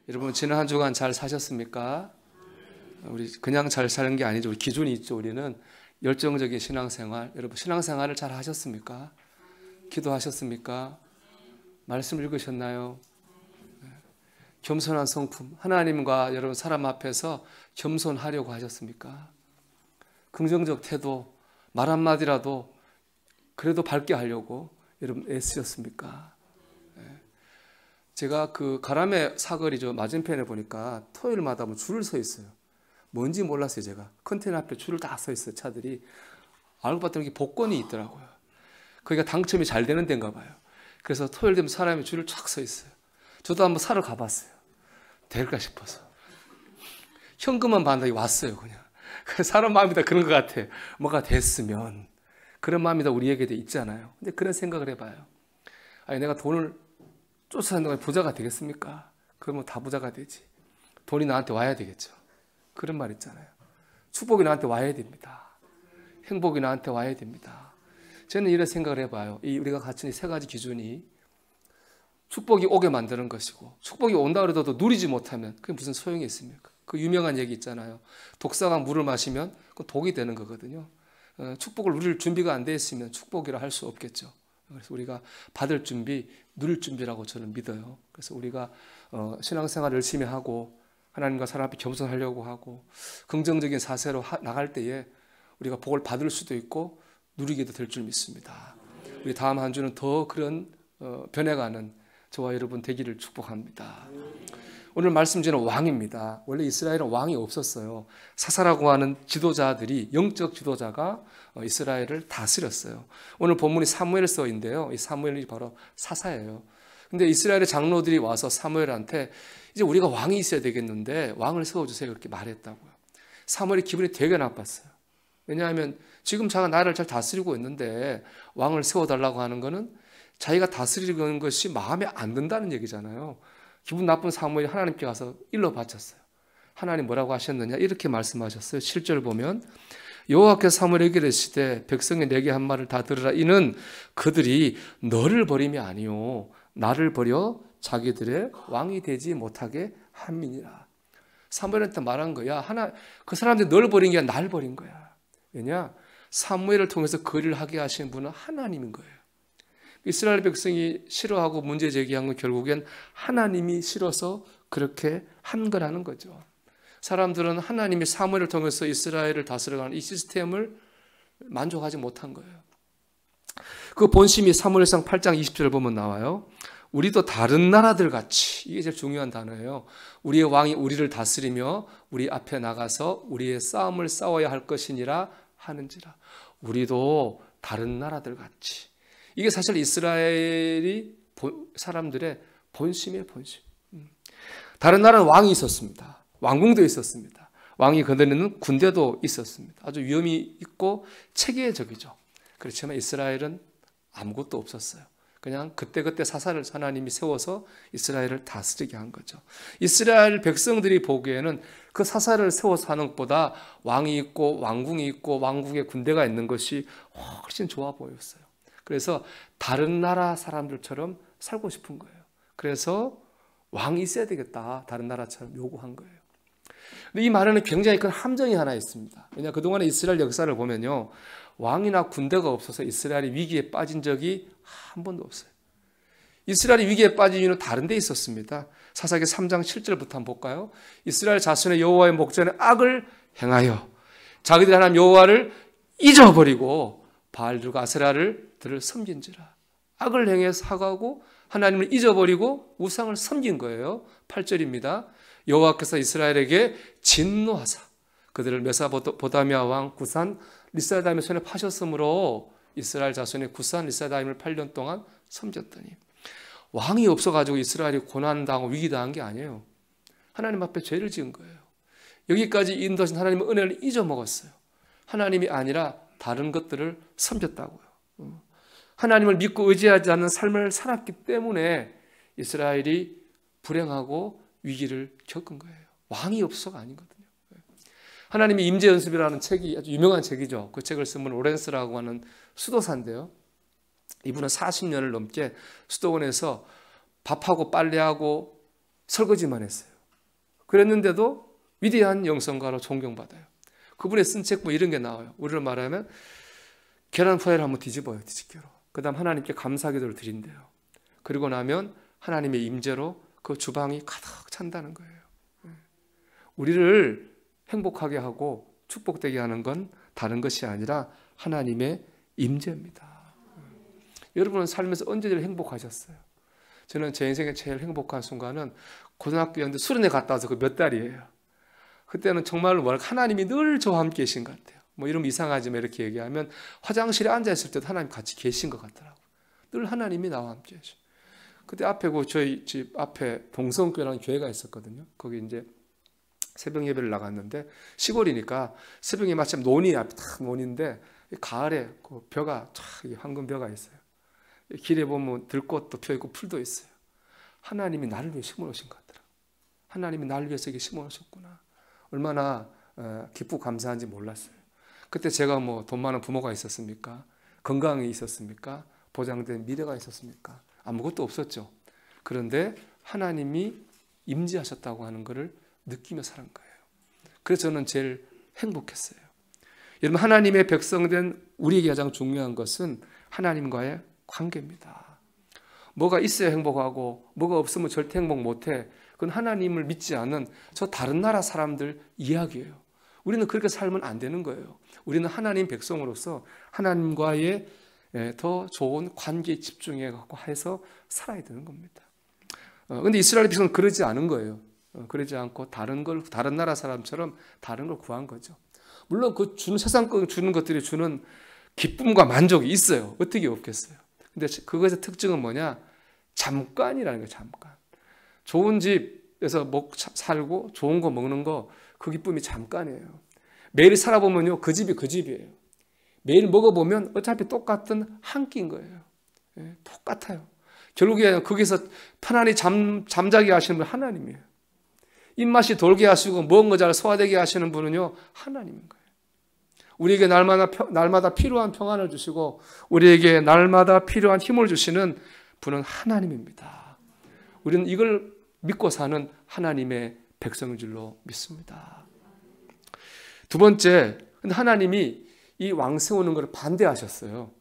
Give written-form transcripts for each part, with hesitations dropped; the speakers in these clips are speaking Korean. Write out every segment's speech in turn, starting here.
여러분 지난 한 주간 잘 사셨습니까? 우리 그냥 잘 사는 게 아니죠. 우리 기준이 있죠. 우리는 열정적인 신앙생활. 여러분 신앙생활을 잘 하셨습니까? 기도하셨습니까? 말씀 읽으셨나요? 겸손한 성품. 하나님과 여러분 사람 앞에서 겸손하려고 하셨습니까? 긍정적 태도, 말 한마디라도 그래도 밝게 하려고 여러분 애쓰셨습니까? 제가 그 가람의 사거리죠. 맞은편에 보니까 토요일마다 뭐 줄을 서 있어요. 뭔지 몰랐어요. 제가 컨테이너 앞에 줄을 다 서 있어요. 차들이. 알고 봤더니 복권이 있더라고요. 거기가 당첨이 잘 되는 데인가 봐요. 그래서 토요일 되면 사람이 줄을 쫙 서 있어요. 저도 한번 사러 가봤어요. 될까 싶어서. 현금만 받는다고 왔어요. 그냥. 사람 마음이 다 그런 것 같아. 뭐가 됐으면. 그런 마음이 다 우리에게도 있잖아요. 근데 그런 생각을 해봐요. 아니 내가 돈을 쫓아다니는 동안 부자가 되겠습니까? 그러면 다 부자가 되지. 돈이 나한테 와야 되겠죠. 그런 말 있잖아요. 축복이 나한테 와야 됩니다. 행복이 나한테 와야 됩니다. 저는 이런 생각을 해봐요. 우리가 갖춘 이 세 가지 기준이 축복이 오게 만드는 것이고, 축복이 온다 그래도 누리지 못하면 그게 무슨 소용이 있습니까? 그 유명한 얘기 있잖아요. 독사가 물을 마시면 그 독이 되는 거거든요. 축복을 누릴 준비가 안 돼 있으면 축복이라 할 수 없겠죠. 그래서 우리가 받을 준비, 누릴 준비라고 저는 믿어요. 그래서 우리가 신앙생활을 열심히 하고 하나님과 사람 앞에 겸손하려고 하고 긍정적인 사세로 나갈 때에 우리가 복을 받을 수도 있고 누리게도 될 줄 믿습니다. 우리 다음 한 주는 더 그런 변해가는 저와 여러분 되기를 축복합니다. 오늘 말씀드리는 왕입니다. 원래 이스라엘은 왕이 없었어요. 사사라고 하는 지도자들이, 영적 지도자가 이스라엘을 다스렸어요. 오늘 본문이 사무엘서인데요. 이 사무엘이 바로 사사예요. 근데 이스라엘의 장로들이 와서 사무엘한테 이제 우리가 왕이 있어야 되겠는데 왕을 세워주세요. 그렇게 말했다고요. 사무엘이 기분이 되게 나빴어요. 왜냐하면 지금 자기가 나라를 잘 다스리고 있는데 왕을 세워달라고 하는 거는 자기가 다스리는 것이 마음에 안 든다는 얘기잖아요. 기분 나쁜 사무엘이 하나님께 가서 일러 바쳤어요. 하나님 뭐라고 하셨느냐 이렇게 말씀하셨어요. 7절 보면 여호와께서 사무엘에게 이르시되 백성이 내게 한 말을 다 들으라. 이는 그들이 너를 버림이 아니요 나를 버려 자기들의 왕이 되지 못하게 함이니라. 사무엘한테 말한 거야. 그 사람들이 널 버린 게 아니라 날 버린 거야. 왜냐? 사무엘을 통해서 그 일을 하게 하신 분은 하나님인 거예요. 이스라엘 백성이 싫어하고 문제 제기한 건 결국엔 하나님이 싫어서 그렇게 한 거라는 거죠. 사람들은 하나님이 사무엘을 통해서 이스라엘을 다스려가는 이 시스템을 만족하지 못한 거예요. 그 본심이 사무엘상 8장 20절을 보면 나와요. 우리도 다른 나라들 같이, 이게 제일 중요한 단어예요. 우리의 왕이 우리를 다스리며 우리 앞에 나가서 우리의 싸움을 싸워야 할 것이니라 하는지라. 우리도 다른 나라들 같이. 이게 사실 이스라엘이 사람들의 본심이에요, 본심. 다른 나라는 왕이 있었습니다. 왕궁도 있었습니다. 왕이 거느리는 군대도 있었습니다. 아주 위험이 있고 체계적이죠. 그렇지만 이스라엘은 아무것도 없었어요. 그냥 그때그때 사사를 하나님이 세워서 이스라엘을 다스리게 한 거죠. 이스라엘 백성들이 보기에는 그 사사를 세워서 하는 것보다 왕이 있고 왕궁이 있고 왕궁에 군대가 있는 것이 훨씬 좋아 보였어요. 그래서 다른 나라 사람들처럼 살고 싶은 거예요. 그래서 왕이 있어야 되겠다. 다른 나라처럼 요구한 거예요. 근데 이 말에는 굉장히 큰 함정이 하나 있습니다. 왜냐하면 그동안의 이스라엘 역사를 보면요. 왕이나 군대가 없어서 이스라엘이 위기에 빠진 적이 한 번도 없어요. 이스라엘이 위기에 빠진 이유는 다른 데 있었습니다. 사사기 3장 7절부터 한번 볼까요? 이스라엘 자손의 여호와의 목전에 악을 행하여 자기들 하나님 여호와를 잊어버리고 바알들과 아세라를 섬긴지라. 악을 행해서 사과하고 하나님을 잊어버리고 우상을 섬긴 거예요. 8절입니다. 여호와께서 이스라엘에게 진노하사 그들을 메소포타미아 왕 구산 리사다임의 손에 파셨으므로 이스라엘 자손의 구산 리사다임을 8년 동안 섬겼더니 왕이 없어가지고 이스라엘이 고난당하고 위기당한 게 아니에요. 하나님 앞에 죄를 지은 거예요. 여기까지 인도하신 하나님의 은혜를 잊어먹었어요. 하나님이 아니라 다른 것들을 섬겼다고요. 하나님을 믿고 의지하지 않는 삶을 살았기 때문에 이스라엘이 불행하고 위기를 겪은 거예요. 왕이 없어가 아니거든요. 하나님의 임재연습이라는 책이 아주 유명한 책이죠. 그 책을 쓴 분은 로렌스라고 하는 수도사인데요. 이분은 40년을 넘게 수도원에서 밥하고 빨래하고 설거지만 했어요. 그랬는데도 위대한 영성가로 존경받아요. 그분의 쓴 책 뭐 이런 게 나와요. 우리로 말하면 계란 후라이를 한번 뒤집어요. 뒤집기로. 그 다음 하나님께 감사기도를 드린대요. 그리고 나면 하나님의 임재로 그 주방이 가득 찬다는 거예요. 우리를 행복하게 하고 축복되게 하는 건 다른 것이 아니라 하나님의 임재입니다. 여러분은 살면서 언제들 행복하셨어요? 저는 제 인생에 제일 행복한 순간은 고등학교였는데 수련회 갔다 와서 그 몇 달이에요. 그때는 정말로 하나님이 늘 저와 함께 계신 것 같아요. 뭐 이러면 이상하지만 이렇게 얘기하면 화장실에 앉아있을 때도 하나님 같이 계신 것 같더라고요. 늘 하나님이 나와 함께 계셔. 그때 앞에 저희 집 앞에 동성교회라는 교회가 있었거든요. 거기 이제 새벽 예배를 나갔는데 시골이니까 새벽에 마침 논이 앞에 딱 논인데 가을에 그 벼가 황금 벼가 있어요. 길에 보면 들꽃도 펴 있고 풀도 있어요. 하나님이 나를 위해 심어놓으신 것 같더라고요. 하나님이 나를 위해서 이게 심어놓으셨구나. 얼마나 기쁘고 감사한지 몰랐어요. 그때 제가 뭐 돈 많은 부모가 있었습니까? 건강이 있었습니까? 보장된 미래가 있었습니까? 아무것도 없었죠. 그런데 하나님이 임재하셨다고 하는 것을 느끼며 사는 거예요. 그래서 저는 제일 행복했어요. 여러분, 하나님의 백성된 우리에게 가장 중요한 것은 하나님과의 관계입니다. 뭐가 있어야 행복하고 뭐가 없으면 절대 행복 못해. 그건 하나님을 믿지 않은 저 다른 나라 사람들 이야기예요. 우리는 그렇게 살면 안 되는 거예요. 우리는 하나님 백성으로서 하나님과의 더 좋은 관계에 집중해서 살아야 되는 겁니다. 그런데 이스라엘 백성은 그러지 않은 거예요. 그러지 않고 다른 나라 사람처럼 다른 걸 구한 거죠. 물론 그 세상 거 주는 것들이 주는 기쁨과 만족이 있어요. 어떻게 없겠어요. 근데 그것의 특징은 뭐냐? 잠깐이라는 거예요. 잠깐. 좋은 집에서 살고 좋은 거 먹는 거 그 기쁨이 잠깐이에요. 매일 살아보면요, 그 집이 그 집이에요. 매일 먹어보면 어차피 똑같은 한 끼인 거예요. 똑같아요. 결국에 거기서 편안히 잠자게 하시는 분 하나님이에요. 입맛이 돌게 하시고 먹은 거 잘 소화되게 하시는 분은요, 하나님인 거예요. 우리에게 날마다 필요한 평안을 주시고 우리에게 날마다 필요한 힘을 주시는 분은 하나님입니다. 우리는 이걸 믿고 사는 하나님의 백성인 줄로 믿습니다. 두 번째, 하나님이 이 왕 세우는 것을 반대하셨어요.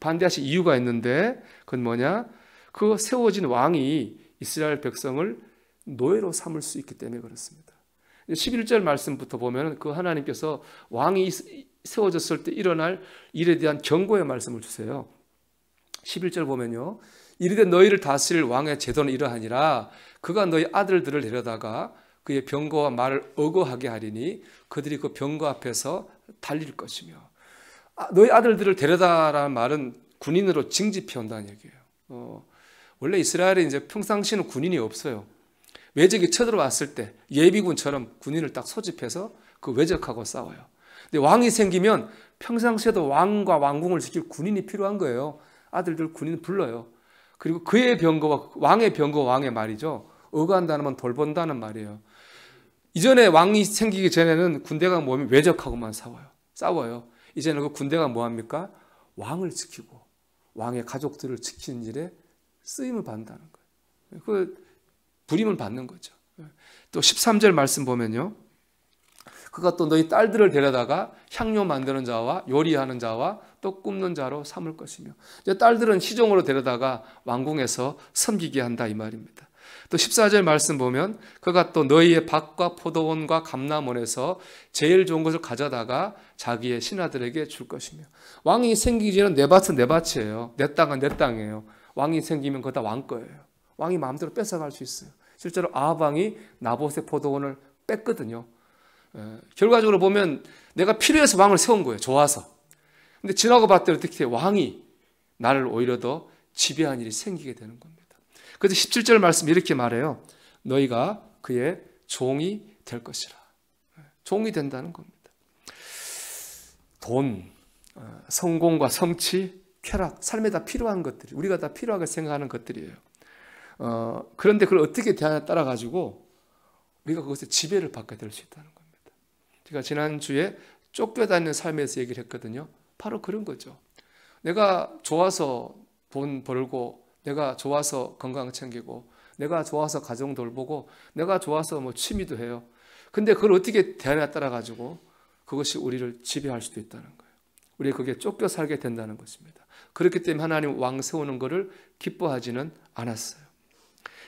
반대하신 이유가 있는데 그건 뭐냐? 그 세워진 왕이 이스라엘 백성을 노예로 삼을 수 있기 때문에 그렇습니다. 11절 말씀부터 보면 그 하나님께서 왕이 세워졌을 때 일어날 일에 대한 경고의 말씀을 주세요. 11절 보면요. 이르되 너희를 다스릴 왕의 제도는 이러하니라. 그가 너희 아들들을 데려다가 그의 병거와 말을 어거하게 하리니 그들이 그 병거 앞에서 달릴 것이며. 너희 아들들을 데려다라는 말은 군인으로 징집해 온다는 얘기예요. 원래 이스라엘에 이제 평상시에는 군인이 없어요. 외적이 쳐들어왔을 때 예비군처럼 군인을 딱 소집해서 그 외적하고 싸워요. 근데 왕이 생기면 평상시에도 왕과 왕궁을 지킬 군인이 필요한 거예요. 아들들 군인 불러요. 그리고 그의 병거와 왕의 병거와 왕의 말이죠. 어간다는 건 돌본다는 말이에요. 이전에 왕이 생기기 전에는 군대가 뭐면 외적하고만 싸워요. 이제는 그 군대가 뭐합니까? 왕을 지키고 왕의 가족들을 지키는 일에 쓰임을 받는다는 거예요. 그 부림을 받는 거죠. 또 13절 말씀 보면요. 그가 또 너희 딸들을 데려다가 향료 만드는 자와 요리하는 자와 떡 굽는 자로 삼을 것이며, 이제 딸들은 시종으로 데려다가 왕궁에서 섬기게 한다 이 말입니다. 또 14절 말씀 보면 그가 또 너희의 밭과 포도원과 감람원에서 제일 좋은 것을 가져다가 자기의 신하들에게 줄 것이며. 왕이 생기기 전에 내 밭은 내 밭이에요. 내 땅은 내 땅이에요. 왕이 생기면 그거 다 왕 거예요. 왕이 마음대로 뺏어갈 수 있어요. 실제로 아합 왕이 나봇의 포도원을 뺐거든요. 결과적으로 보면 내가 필요해서 왕을 세운 거예요. 좋아서. 근데 지나고 봤더니 어떻게 왕이 나를 오히려 더 지배한 일이 생기게 되는 겁니다. 그래서 17절 말씀 이렇게 말해요. 너희가 그의 종이 될 것이라. 종이 된다는 겁니다. 돈, 성공과 성취, 쾌락, 삶에 다 필요한 것들이, 우리가 다 필요하게 생각하는 것들이에요. 그런데 그걸 어떻게 대하냐에 따라 가지고 우리가 그것에 지배를 받게 될 수 있다는 겁니다. 제가 지난주에 쫓겨다니는 삶에서 얘기를 했거든요. 바로 그런 거죠. 내가 좋아서 돈 벌고, 내가 좋아서 건강 챙기고, 내가 좋아서 가정 돌보고 내가 좋아서 뭐 취미도 해요. 근데 그걸 어떻게 대안에 따라 가지고 그것이 우리를 지배할 수도 있다는 거예요. 우리 그게 쫓겨 살게 된다는 것입니다. 그렇기 때문에 하나님 왕 세우는 것을 기뻐하지는 않았어요.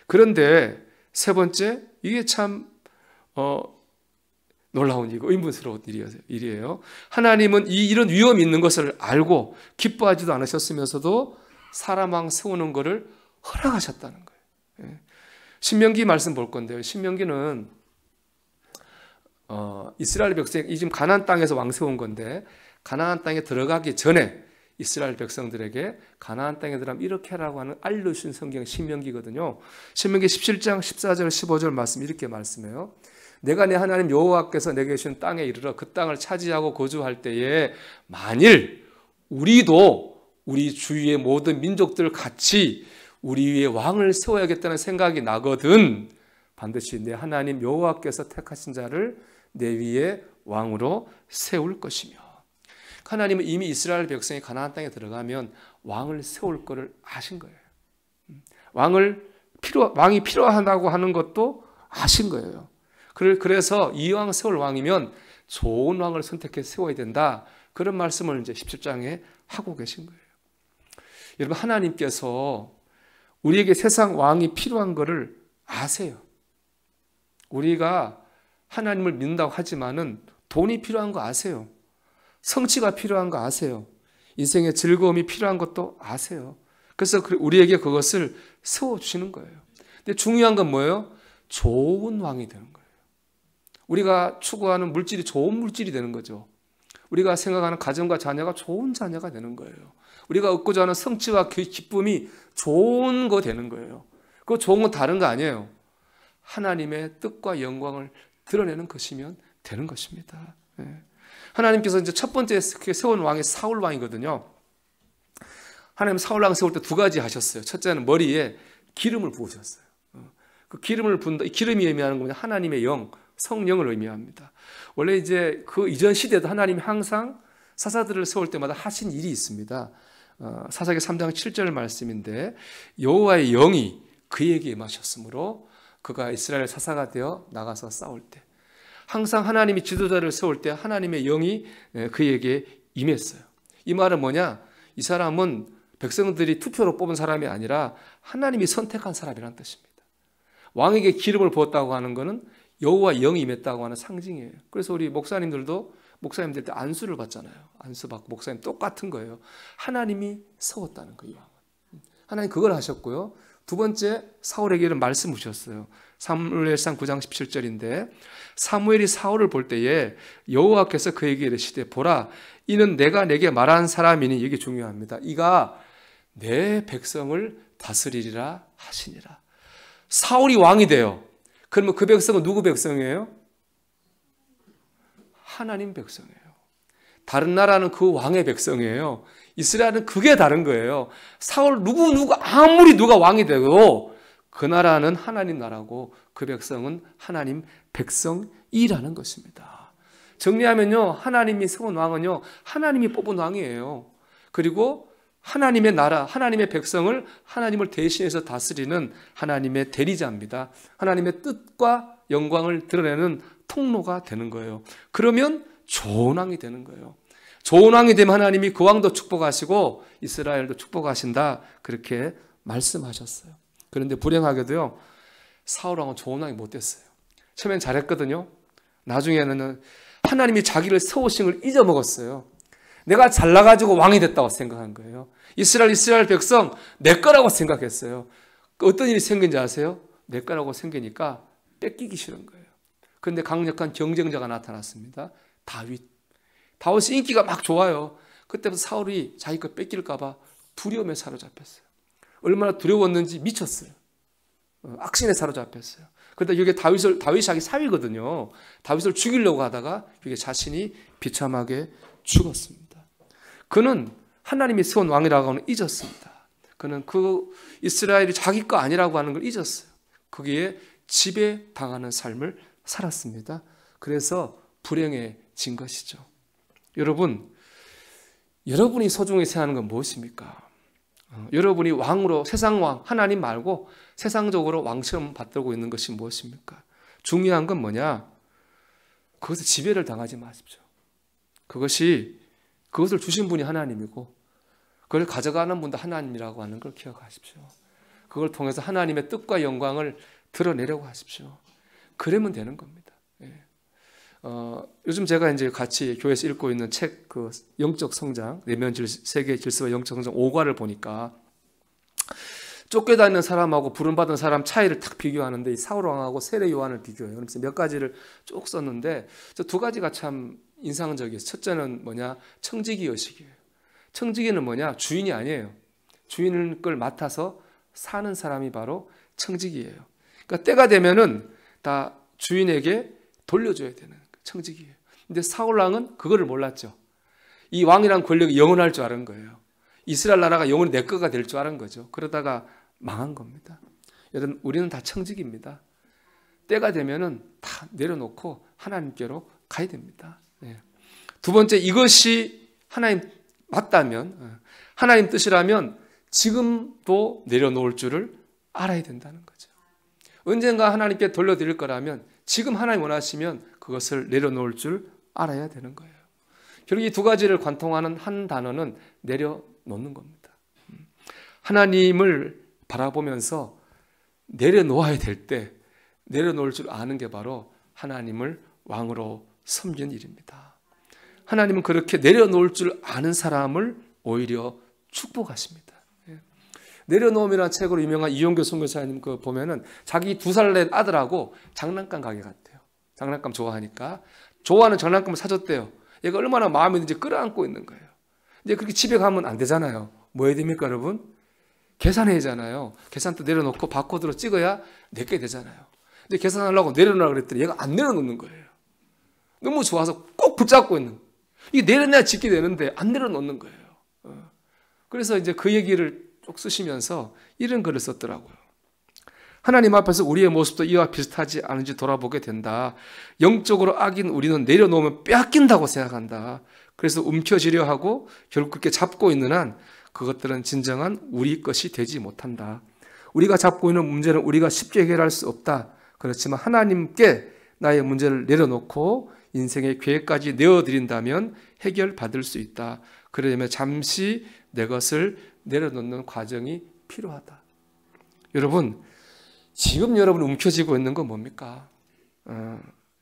그런데 세 번째, 이게 참 놀라운 일이고 의문스러운 일이에요. 하나님은 이런 위험이 있는 것을 알고 기뻐하지도 않으셨으면서도 사람 왕 세우는 것을 허락하셨다는 거예요. 신명기 말씀 볼 건데요. 신명기는 이스라엘 백성이 지금 가나안 땅에서 왕 세운 건데, 가나안 땅에 들어가기 전에 이스라엘 백성들에게 가나안 땅에 들어가면 이렇게 하라고 하는 알려주신 성경 신명기거든요. 신명기 17장 14절 15절 말씀 이렇게 말씀해요. 내가 내 하나님 여호와께서 내게 주신 땅에 이르러 그 땅을 차지하고 거주할 때에 만일 우리도 우리 주위의 모든 민족들 같이 우리 위에 왕을 세워야겠다는 생각이 나거든 반드시 내 하나님 여호와께서 택하신 자를 내 위에 왕으로 세울 것이며. 하나님은 이미 이스라엘 백성이 가나안 땅에 들어가면 왕을 세울 것을 아신 거예요. 왕이 필요하다고 하는 것도 아신 거예요. 그래서 이 왕 세울 왕이면 좋은 왕을 선택해 세워야 된다. 그런 말씀을 이제 17장에 하고 계신 거예요. 여러분, 하나님께서 우리에게 세상 왕이 필요한 것을 아세요. 우리가 하나님을 믿는다고 하지만은 돈이 필요한 거 아세요. 성취가 필요한 거 아세요. 인생의 즐거움이 필요한 것도 아세요. 그래서 우리에게 그것을 세워주시는 거예요. 근데 중요한 건 뭐예요? 좋은 왕이 되는 거예요. 우리가 추구하는 물질이 좋은 물질이 되는 거죠. 우리가 생각하는 가정과 자녀가 좋은 자녀가 되는 거예요. 우리가 얻고자 하는 성취와 기쁨이 좋은 거 되는 거예요. 그거 좋은 건 다른 거 아니에요. 하나님의 뜻과 영광을 드러내는 것이면 되는 것입니다. 하나님께서 이제 첫 번째 세운 왕이 사울 왕이거든요. 하나님 사울 왕 세울 때 두 가지 하셨어요. 첫째는 머리에 기름을 부으셨어요. 그 기름을 부은다. 이 기름이 의미하는 겁니다. 하나님의 영, 성령을 의미합니다. 원래 이제 그 이전 시대도 하나님이 항상 사사들을 세울 때마다 하신 일이 있습니다. 사사기 3장 7절 말씀인데 여호와의 영이 그에게 임하셨으므로 그가 이스라엘 사사가 되어 나가서 싸울 때 항상 하나님이 지도자를 세울 때 하나님의 영이 그에게 임했어요. 이 말은 뭐냐? 이 사람은 백성들이 투표로 뽑은 사람이 아니라 하나님이 선택한 사람이라는 뜻입니다. 왕에게 기름을 부었다고 하는 것은 여호와 영이 임했다고 하는 상징이에요. 그래서 우리 목사님들 때 안수를 받잖아요. 안수 받고 목사님 똑같은 거예요. 하나님이 세웠다는 거예요. 하나님 그걸 하셨고요. 두 번째, 사울에게 이런 말씀 주셨어요. 사무엘상 9장 17절인데 사무엘이 사울을 볼 때에 여호와께서 그에게 이르시되 보라 이는 내가 내게 말한 사람이니, 이게 중요합니다. 이가 내 백성을 다스리리라 하시니라. 사울이 왕이 돼요. 그러면 그 백성은 누구 백성이에요? 하나님 백성이에요. 다른 나라는 그 왕의 백성이에요. 이스라엘은 그게 다른 거예요. 사울 아무리 누가 왕이 되고 그 나라는 하나님 나라고 그 백성은 하나님 백성이라는 것입니다. 정리하면요, 하나님이 세운 왕은요, 하나님이 뽑은 왕이에요. 그리고 하나님의 나라, 하나님의 백성을 하나님을 대신해서 다스리는 하나님의 대리자입니다. 하나님의 뜻과 영광을 드러내는 통로가 되는 거예요. 그러면 좋은 왕이 되는 거예요. 좋은 왕이 되면 하나님이 그 왕도 축복하시고 이스라엘도 축복하신다, 그렇게 말씀하셨어요. 그런데 불행하게도요, 사울 왕은 좋은 왕이 못 됐어요. 처음엔 잘했거든요. 나중에는 하나님이 자기를 세우신 걸 잊어먹었어요. 내가 잘나가지고 왕이 됐다고 생각한 거예요. 이스라엘 백성 내 거라고 생각했어요. 어떤 일이 생긴지 아세요? 내 거라고 생기니까 뺏기기 싫은 거예요. 그런데 강력한 경쟁자가 나타났습니다. 다윗이 인기가 막 좋아요. 그때부터 사울이 자기 거 뺏길까 봐 두려움에 사로잡혔어요. 얼마나 두려웠는지 미쳤어요. 악신에 사로잡혔어요. 그런데 이게 다윗이 자기 사위거든요. 다윗을 죽이려고 하다가 이게 자신이 비참하게 죽었습니다. 그는 하나님이 세운 왕이라고 하는 걸 잊었습니다. 그는 그 이스라엘이 자기 거 아니라고 하는 걸 잊었어요. 거기에 지배당하는 삶을 살았습니다. 그래서 불행해진 것이죠. 여러분이 소중히 생각하는 건 무엇입니까? 여러분이 왕으로, 세상 왕, 하나님 말고 세상적으로 왕처럼 받들고 있는 것이 무엇입니까? 중요한 건 뭐냐? 그것에 지배를 당하지 마십시오. 그것을 주신 분이 하나님이고 그걸 가져가는 분도 하나님이라고 하는 걸 기억하십시오. 그걸 통해서 하나님의 뜻과 영광을 드러내려고 하십시오. 그러면 되는 겁니다. 요즘 제가 이제 같이 교회에서 읽고 있는 책, 그 영적 성장, 내면 세계 질서와 영적 성장 5과를 보니까 쫓겨다니는 사람하고 부름받은 사람 차이를 딱 비교하는데 이 사울 왕하고 세례 요한을 비교해요. 그래서 몇 가지를 쭉 썼는데 저 두 가지가 참 인상적이에요. 첫째는 뭐냐? 청지기 의식이에요. 청지기는 뭐냐? 주인이 아니에요. 주인을 걸 맡아서 사는 사람이 바로 청지기예요. 그러니까 때가 되면은 다 주인에게 돌려줘야 되는 청지기예요. 근데 사울 왕은 그거를 몰랐죠. 이 왕이란 권력이 영원할 줄 아는 거예요. 이스라엘 나라가 영원히 내 거가 될 줄 아는 거죠. 그러다가 망한 겁니다. 여러분, 우리는 다 청지기입니다. 때가 되면은 다 내려놓고 하나님께로 가야 됩니다. 두 번째, 이것이 하나님 맞다면, 하나님 뜻이라면 지금도 내려놓을 줄을 알아야 된다는 거죠. 언젠가 하나님께 돌려드릴 거라면 지금 하나님 원하시면 그것을 내려놓을 줄 알아야 되는 거예요. 결국 이 두 가지를 관통하는 한 단어는 내려놓는 겁니다. 하나님을 바라보면서 내려놓아야 될 때 내려놓을 줄 아는 게 바로 하나님을 왕으로 섬기는 일입니다. 하나님은 그렇게 내려놓을 줄 아는 사람을 오히려 축복하십니다. 내려놓음이라는 책으로 유명한 이용교 선교사님 그 보면은 자기 2살 된 아들하고 장난감 가게 갔대요. 장난감 좋아하니까 좋아하는 장난감을 사줬대요. 얘가 얼마나 마음에 드는지 끌어안고 있는 거예요. 이제 그렇게 집에 가면 안 되잖아요. 뭐 해야 됩니까, 여러분? 계산해야 하잖아요. 계산대 내려놓고 바코드로 찍어야 내게 되잖아요. 근데 계산하려고 내려놓으라고 그랬더니 얘가 안 내려놓는 거예요. 너무 좋아서 꼭 붙잡고 있는 거예요. 이게 내려놔야 짓게 되는데 안 내려놓는 거예요. 그래서 이제 그 얘기를 쭉 쓰시면서 이런 글을 썼더라고요. 하나님 앞에서 우리의 모습도 이와 비슷하지 않은지 돌아보게 된다. 영적으로 악인 우리는 내려놓으면 빼앗긴다고 생각한다. 그래서 움켜쥐려 하고 결국 그렇게 잡고 있는 한 그것들은 진정한 우리 것이 되지 못한다. 우리가 잡고 있는 문제는 우리가 쉽게 해결할 수 없다. 그렇지만 하나님께 나의 문제를 내려놓고 인생의 계획까지 내어드린다면 해결받을 수 있다. 그러려면 잠시 내 것을 내려놓는 과정이 필요하다. 여러분, 지금 여러분이 움켜쥐고 있는 건 뭡니까?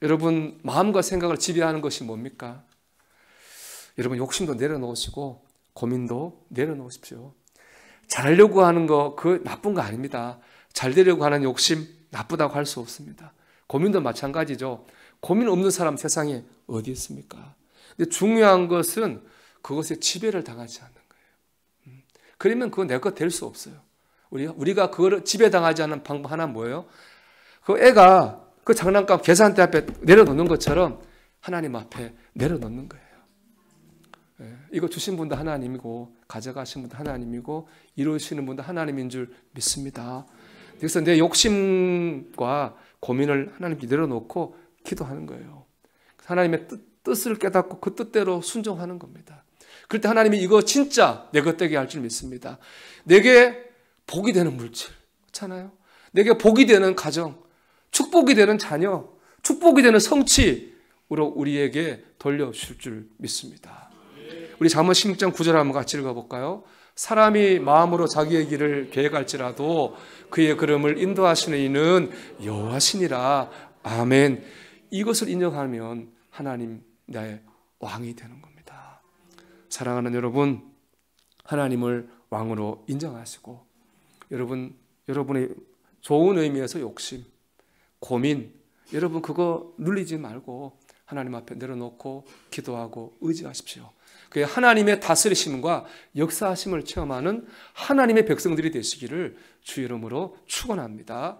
여러분 마음과 생각을 지배하는 것이 뭡니까? 여러분 욕심도 내려놓으시고 고민도 내려놓으십시오. 잘하려고 하는 거 그 나쁜 거 아닙니다. 잘 되려고 하는 욕심 나쁘다고 할 수 없습니다. 고민도 마찬가지죠. 고민 없는 사람 세상에 어디 있습니까? 근데 중요한 것은 그것에 지배를 당하지 않는 거예요. 그러면 그거 내 것 될 수 없어요. 우리가 그걸 지배당하지 않는 방법 하나는 뭐예요? 그 애가 그 장난감 계산대 앞에 내려놓는 것처럼 하나님 앞에 내려놓는 거예요. 이거 주신 분도 하나님이고 가져가신 분도 하나님이고 이루시는 분도 하나님인 줄 믿습니다. 그래서 내 욕심과 고민을 하나님께 내려놓고 기도하는 거예요. 하나님의 뜻을 깨닫고 그 뜻대로 순종하는 겁니다. 그럴 때 하나님이 이거 진짜 내 것 되게 할 줄 믿습니다. 내게 복이 되는 물질, 그렇잖아요. 내게 복이 되는 가정, 축복이 되는 자녀, 축복이 되는 성취로 우리에게 돌려주실 줄 믿습니다. 우리 잠언 16장 9절 한번 같이 읽어볼까요? 사람이 마음으로 자기의 길을 계획할지라도 그의 걸음을 인도하시는 이는 여호와시니라. 아멘. 이것을 인정하면 하나님 나의 왕이 되는 겁니다. 사랑하는 여러분, 하나님을 왕으로 인정하시고 여러분의 좋은 의미에서 욕심, 고민, 여러분 그거 눌리지 말고 하나님 앞에 내려놓고 기도하고 의지하십시오. 그 하나님의 다스리심과 역사하심을 체험하는 하나님의 백성들이 되시기를 주 이름으로 축원합니다.